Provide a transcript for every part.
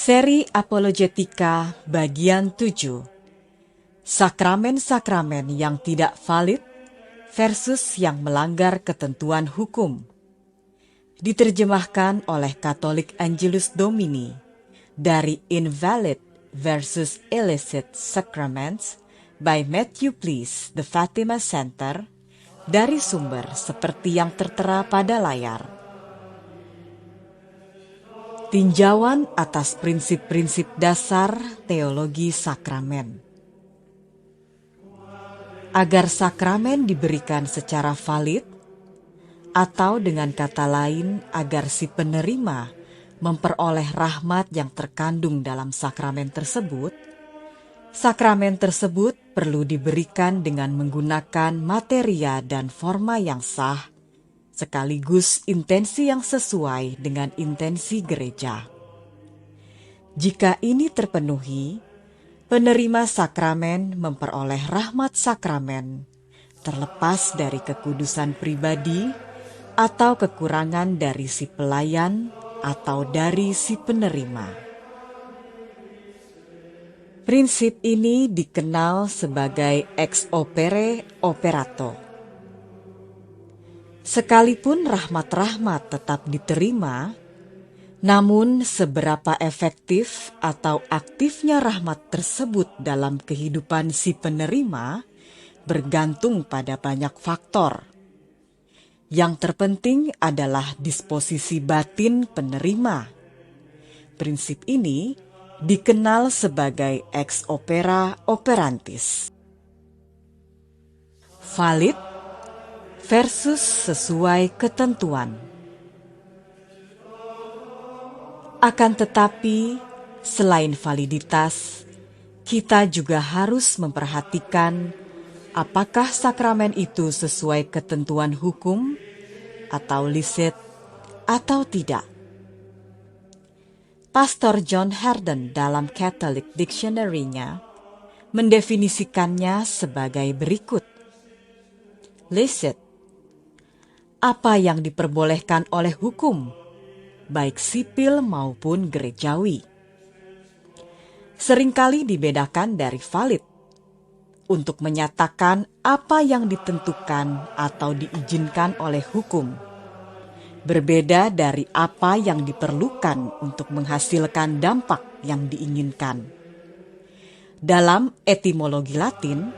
Seri Apologetika bagian 7. Sakramen-sakramen yang tidak valid versus yang melanggar ketentuan hukum. Diterjemahkan oleh Catholic Angelus Domini dari Invalid versus Illicit Sacraments by Matthew Please, The Fatima Center, dari sumber seperti yang tertera pada layar. Tinjauan atas prinsip-prinsip dasar teologi sakramen. Agar sakramen diberikan secara valid, atau dengan kata lain agar si penerima memperoleh rahmat yang terkandung dalam sakramen tersebut perlu diberikan dengan menggunakan materia dan forma yang sah, sekaligus intensi yang sesuai dengan intensi gereja. Jika ini terpenuhi, penerima sakramen memperoleh rahmat sakramen, terlepas dari kekudusan pribadi atau kekurangan dari si pelayan atau dari si penerima. Prinsip ini dikenal sebagai ex opere operato. Sekalipun rahmat-rahmat tetap diterima, namun seberapa efektif atau aktifnya rahmat tersebut dalam kehidupan si penerima bergantung pada banyak faktor. Yang terpenting adalah disposisi batin penerima. Prinsip ini dikenal sebagai ex opere operantis. Valid versus sesuai ketentuan. Akan tetapi, selain validitas, kita juga harus memperhatikan apakah sakramen itu sesuai ketentuan hukum atau licit atau tidak. Pastor John Harden dalam Catholic Dictionary-nya mendefinisikannya sebagai berikut. Licit, apa yang diperbolehkan oleh hukum, baik sipil maupun gerejawi. Seringkali dibedakan dari valid, untuk menyatakan apa yang ditentukan atau diizinkan oleh hukum. Berbeda dari apa yang diperlukan untuk menghasilkan dampak yang diinginkan. Dalam etimologi Latin,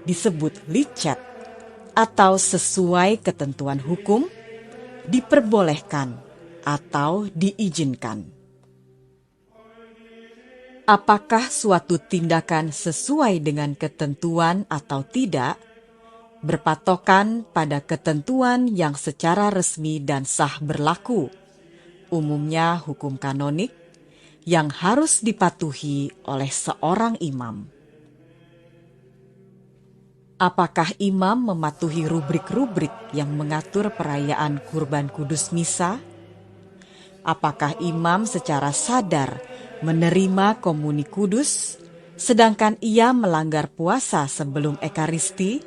disebut licet, atau sesuai ketentuan hukum, diperbolehkan atau diizinkan. Apakah suatu tindakan sesuai dengan ketentuan atau tidak, berpatokan pada ketentuan yang secara resmi dan sah berlaku, umumnya hukum kanonik, yang harus dipatuhi oleh seorang imam. Apakah imam mematuhi rubrik-rubrik yang mengatur perayaan kurban kudus misa? Apakah imam secara sadar menerima komuni kudus, sedangkan ia melanggar puasa sebelum ekaristi?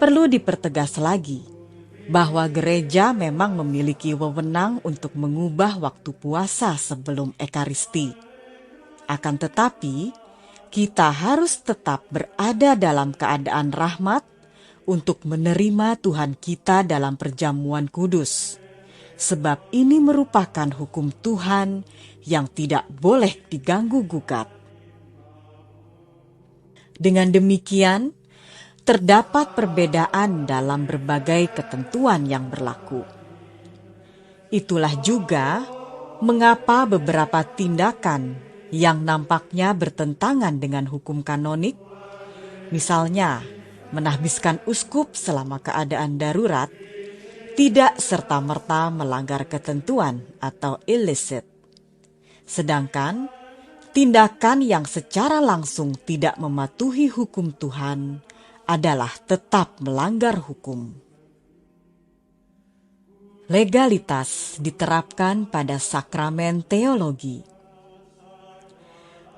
Perlu dipertegas lagi bahwa gereja memang memiliki wewenang untuk mengubah waktu puasa sebelum ekaristi. Akan tetapi, kita harus tetap berada dalam keadaan rahmat untuk menerima Tuhan kita dalam perjamuan kudus. Sebab ini merupakan hukum Tuhan yang tidak boleh diganggu-gugat. Dengan demikian, terdapat perbedaan dalam berbagai ketentuan yang berlaku. Itulah juga mengapa beberapa tindakan yang nampaknya bertentangan dengan hukum kanonik, misalnya menahbiskan uskup selama keadaan darurat, tidak serta-merta melanggar ketentuan atau illicit. Sedangkan tindakan yang secara langsung tidak mematuhi hukum Tuhan adalah tetap melanggar hukum. Legalitas diterapkan pada sakramen teologi.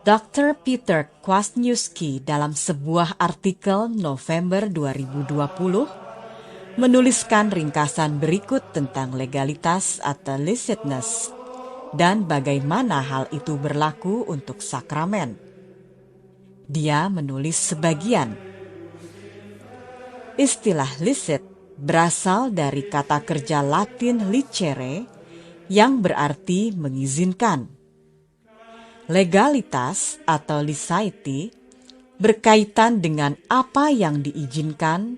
Dr. Peter Kwasniewski dalam sebuah artikel November 2020 menuliskan ringkasan berikut tentang legalitas atau licitness dan bagaimana hal itu berlaku untuk sakramen. Dia menulis sebagian. Istilah licit berasal dari kata kerja Latin licere yang berarti mengizinkan. Legalitas atau liceti berkaitan dengan apa yang diizinkan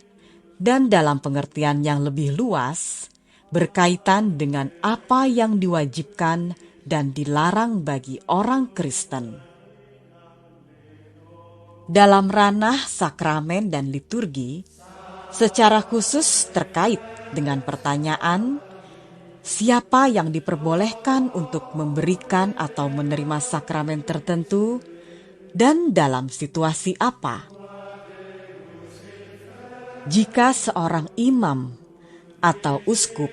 dan dalam pengertian yang lebih luas berkaitan dengan apa yang diwajibkan dan dilarang bagi orang Kristen. Dalam ranah sakramen dan liturgi, secara khusus terkait dengan pertanyaan siapa yang diperbolehkan untuk memberikan atau menerima sakramen tertentu dan dalam situasi apa. Jika seorang imam atau uskup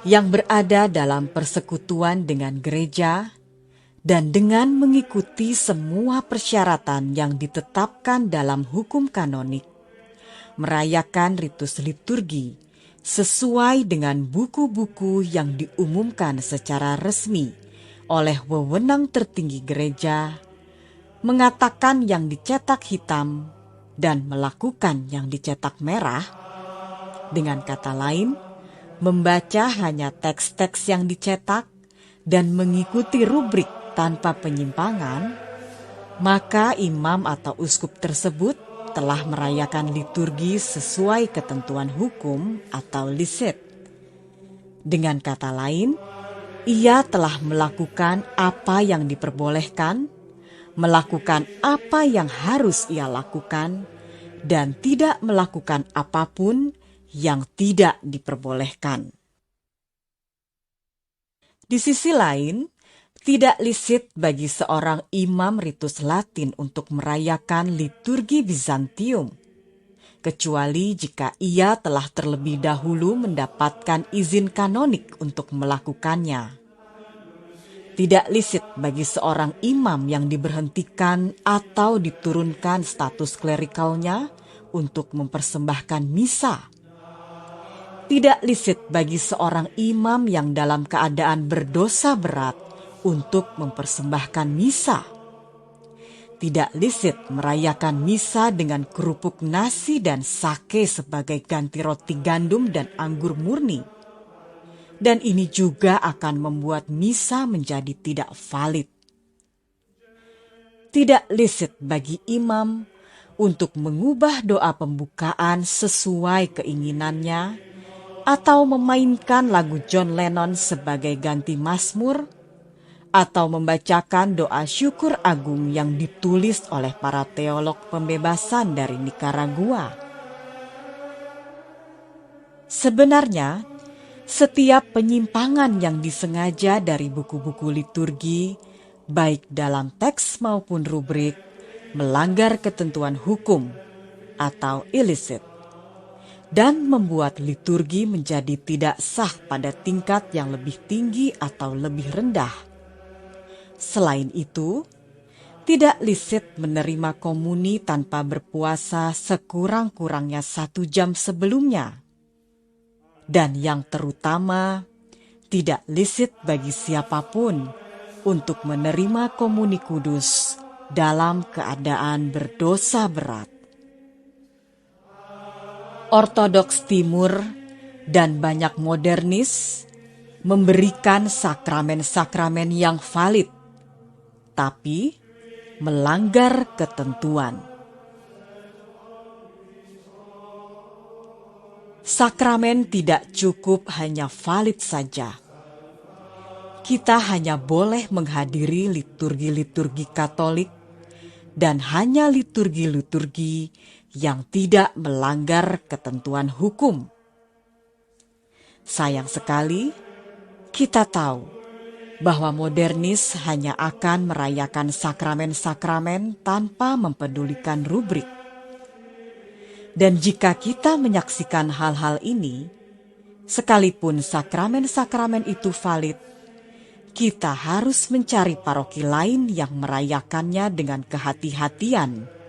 yang berada dalam persekutuan dengan gereja dan dengan mengikuti semua persyaratan yang ditetapkan dalam hukum kanonik, merayakan ritus liturgi sesuai dengan buku-buku yang diumumkan secara resmi oleh wewenang tertinggi gereja, mengatakan yang dicetak hitam dan melakukan yang dicetak merah, dengan kata lain, membaca hanya teks-teks yang dicetak dan mengikuti rubrik tanpa penyimpangan, maka imam atau uskup tersebut telah merayakan liturgi sesuai ketentuan hukum atau licet. Dengan kata lain, ia telah melakukan apa yang diperbolehkan, melakukan apa yang harus ia lakukan, dan tidak melakukan apapun yang tidak diperbolehkan. Di sisi lain, tidak licit bagi seorang imam ritus Latin untuk merayakan liturgi Bizantium, kecuali jika ia telah terlebih dahulu mendapatkan izin kanonik untuk melakukannya. Tidak licit bagi seorang imam yang diberhentikan atau diturunkan status klerikalnya untuk mempersembahkan misa. Tidak licit bagi seorang imam yang dalam keadaan berdosa berat untuk mempersembahkan misa. Tidak licit merayakan misa dengan kerupuk nasi dan sake sebagai ganti roti gandum dan anggur murni. Dan ini juga akan membuat misa menjadi tidak valid. Tidak licit bagi imam untuk mengubah doa pembukaan sesuai keinginannya atau memainkan lagu John Lennon sebagai ganti mazmur, atau membacakan doa syukur agung yang ditulis oleh para teolog pembebasan dari Nikaragua. Sebenarnya, setiap penyimpangan yang disengaja dari buku-buku liturgi, baik dalam teks maupun rubrik, melanggar ketentuan hukum atau illicit, dan membuat liturgi menjadi tidak sah pada tingkat yang lebih tinggi atau lebih rendah. Selain itu, tidak licit menerima komuni tanpa berpuasa sekurang-kurangnya 1 jam sebelumnya. Dan yang terutama, tidak licit bagi siapapun untuk menerima komuni kudus dalam keadaan berdosa berat. Ortodoks Timur dan banyak modernis memberikan sakramen-sakramen yang valid, tapi melanggar ketentuan. Sakramen tidak cukup hanya valid saja. Kita hanya boleh menghadiri liturgi-liturgi Katolik dan hanya liturgi-liturgi yang tidak melanggar ketentuan hukum. Sayang sekali, kita tahu bahwa modernis hanya akan merayakan sakramen-sakramen tanpa mempedulikan rubrik. Dan jika kita menyaksikan hal-hal ini, sekalipun sakramen-sakramen itu valid, kita harus mencari paroki lain yang merayakannya dengan kehati-hatian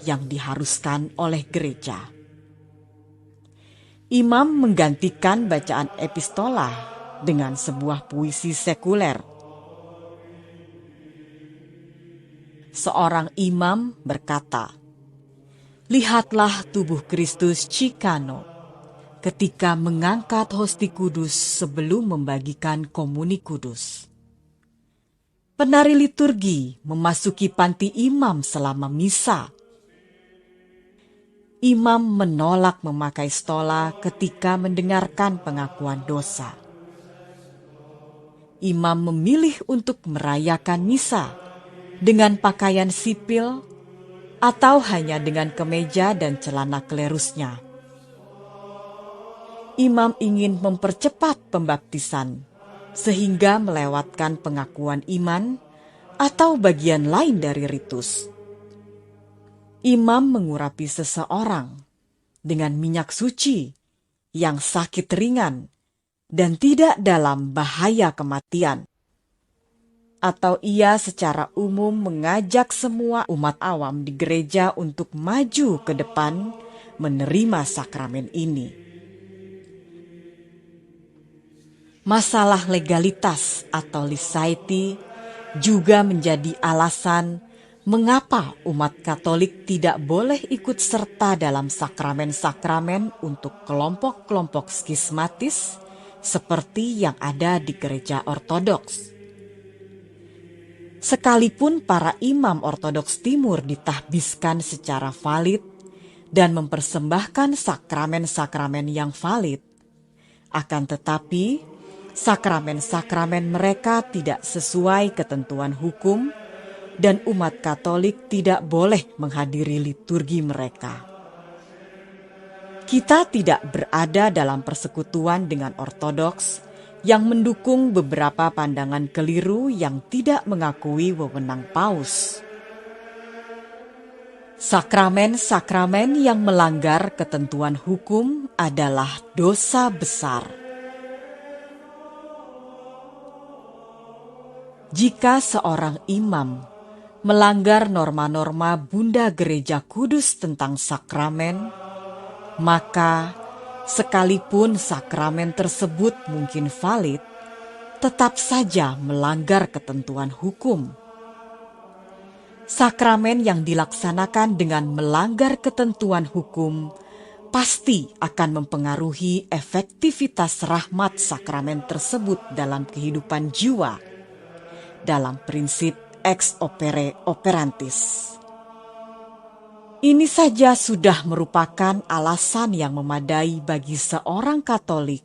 yang diharuskan oleh gereja. Imam menggantikan bacaan epistola dengan sebuah puisi sekuler, seorang imam berkata, "Lihatlah tubuh Kristus Cikano ketika mengangkat hosti kudus sebelum membagikan komuni kudus." Penari liturgi memasuki panti imam selama misa. Imam menolak memakai stola ketika mendengarkan pengakuan dosa. Imam memilih untuk merayakan misa dengan pakaian sipil atau hanya dengan kemeja dan celana klerusnya. Imam ingin mempercepat pembaptisan sehingga melewatkan pengakuan iman atau bagian lain dari ritus. Imam mengurapi seseorang dengan minyak suci yang sakit ringan dan tidak dalam bahaya kematian. Atau ia secara umum mengajak semua umat awam di gereja untuk maju ke depan menerima sakramen ini. Masalah legalitas atau liceity juga menjadi alasan mengapa umat Katolik tidak boleh ikut serta dalam sakramen-sakramen untuk kelompok-kelompok skismatis seperti yang ada di gereja Ortodoks. Sekalipun para imam Ortodoks Timur ditahbiskan secara valid dan mempersembahkan sakramen-sakramen yang valid, akan tetapi sakramen-sakramen mereka tidak sesuai ketentuan hukum dan umat Katolik tidak boleh menghadiri liturgi mereka. Kita tidak berada dalam persekutuan dengan Ortodoks yang mendukung beberapa pandangan keliru yang tidak mengakui wewenang paus. Sakramen-sakramen yang melanggar ketentuan hukum adalah dosa besar. Jika seorang imam melanggar norma-norma Bunda Gereja Kudus tentang sakramen, maka sekalipun sakramen tersebut mungkin valid, tetap saja melanggar ketentuan hukum. Sakramen yang dilaksanakan dengan melanggar ketentuan hukum pasti akan mempengaruhi efektivitas rahmat sakramen tersebut dalam kehidupan jiwa, dalam prinsip ex opere operantis. Ini saja sudah merupakan alasan yang memadai bagi seorang Katolik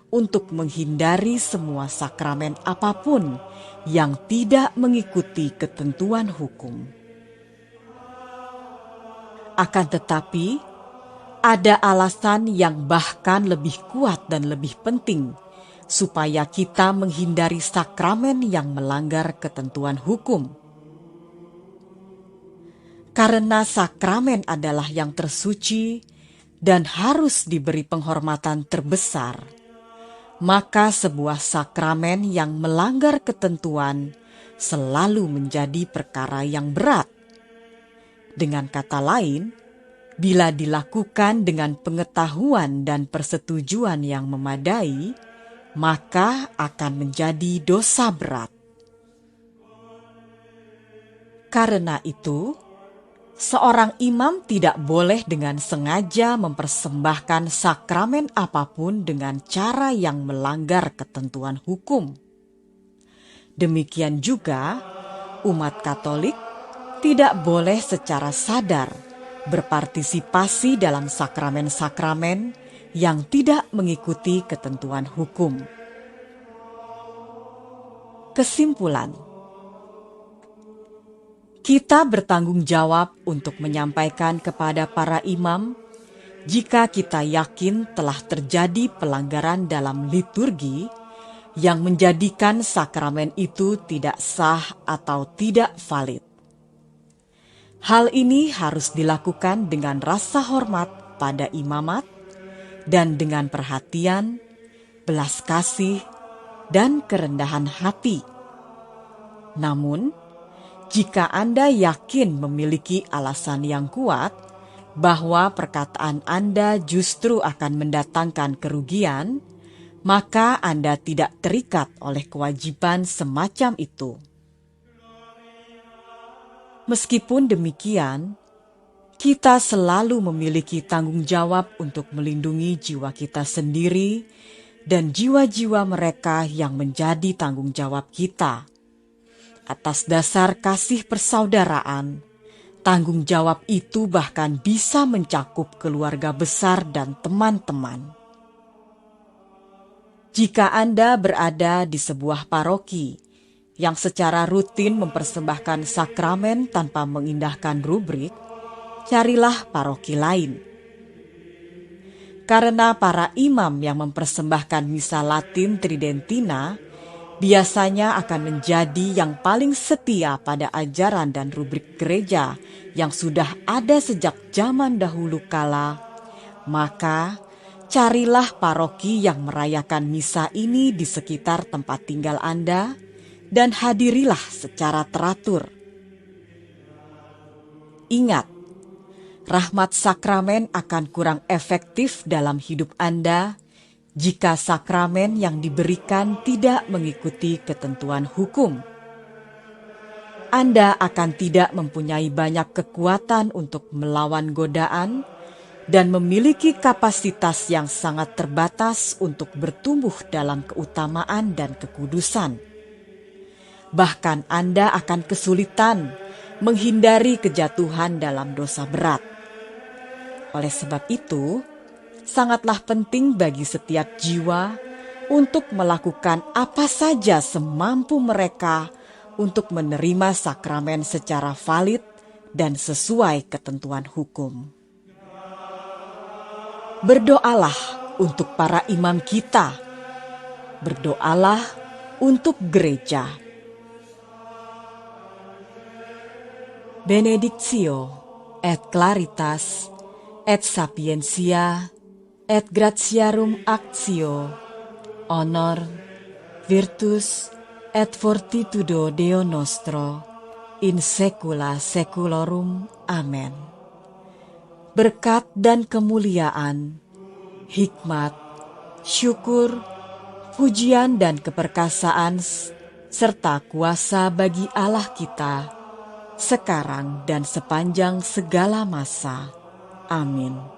untuk menghindari semua sakramen apapun yang tidak mengikuti ketentuan hukum. Akan tetapi, ada alasan yang bahkan lebih kuat dan lebih penting supaya kita menghindari sakramen yang melanggar ketentuan hukum. Karena sakramen adalah yang tersuci dan harus diberi penghormatan terbesar, maka sebuah sakramen yang melanggar ketentuan selalu menjadi perkara yang berat. Dengan kata lain, bila dilakukan dengan pengetahuan dan persetujuan yang memadai, maka akan menjadi dosa berat. Karena itu, seorang imam tidak boleh dengan sengaja mempersembahkan sakramen apapun dengan cara yang melanggar ketentuan hukum. Demikian juga, umat Katolik tidak boleh secara sadar berpartisipasi dalam sakramen-sakramen yang tidak mengikuti ketentuan hukum. Kesimpulan: kita bertanggung jawab untuk menyampaikan kepada para imam jika kita yakin telah terjadi pelanggaran dalam liturgi yang menjadikan sakramen itu tidak sah atau tidak valid. Hal ini harus dilakukan dengan rasa hormat pada imamat dan dengan perhatian, belas kasih, dan kerendahan hati. Namun, jika Anda yakin memiliki alasan yang kuat bahwa perkataan Anda justru akan mendatangkan kerugian, maka Anda tidak terikat oleh kewajiban semacam itu. Meskipun demikian, kita selalu memiliki tanggung jawab untuk melindungi jiwa kita sendiri dan jiwa-jiwa mereka yang menjadi tanggung jawab kita. Atas dasar kasih persaudaraan, tanggung jawab itu bahkan bisa mencakup keluarga besar dan teman-teman. Jika Anda berada di sebuah paroki yang secara rutin mempersembahkan sakramen tanpa mengindahkan rubrik, carilah paroki lain. Karena para imam yang mempersembahkan misa Latin Tridentina biasanya akan menjadi yang paling setia pada ajaran dan rubrik gereja yang sudah ada sejak zaman dahulu kala, maka carilah paroki yang merayakan misa ini di sekitar tempat tinggal Anda dan hadirilah secara teratur. Ingat, rahmat sakramen akan kurang efektif dalam hidup Anda jika sakramen yang diberikan tidak mengikuti ketentuan hukum. Anda akan tidak mempunyai banyak kekuatan untuk melawan godaan dan memiliki kapasitas yang sangat terbatas untuk bertumbuh dalam keutamaan dan kekudusan. Bahkan Anda akan kesulitan menghindari kejatuhan dalam dosa berat. Oleh sebab itu, sangatlah penting bagi setiap jiwa untuk melakukan apa saja semampu mereka untuk menerima sakramen secara valid dan sesuai ketentuan hukum. Berdoalah untuk para imam kita. Berdoalah untuk gereja. Benedictio et claritas et sapientia et gratiarum actio, honor, virtus, et fortitudo Deo nostro, in saecula saeculorum. Amen. Berkat dan kemuliaan, hikmat, syukur, pujian dan keperkasaan, serta kuasa bagi Allah kita, sekarang dan sepanjang segala masa. Amin.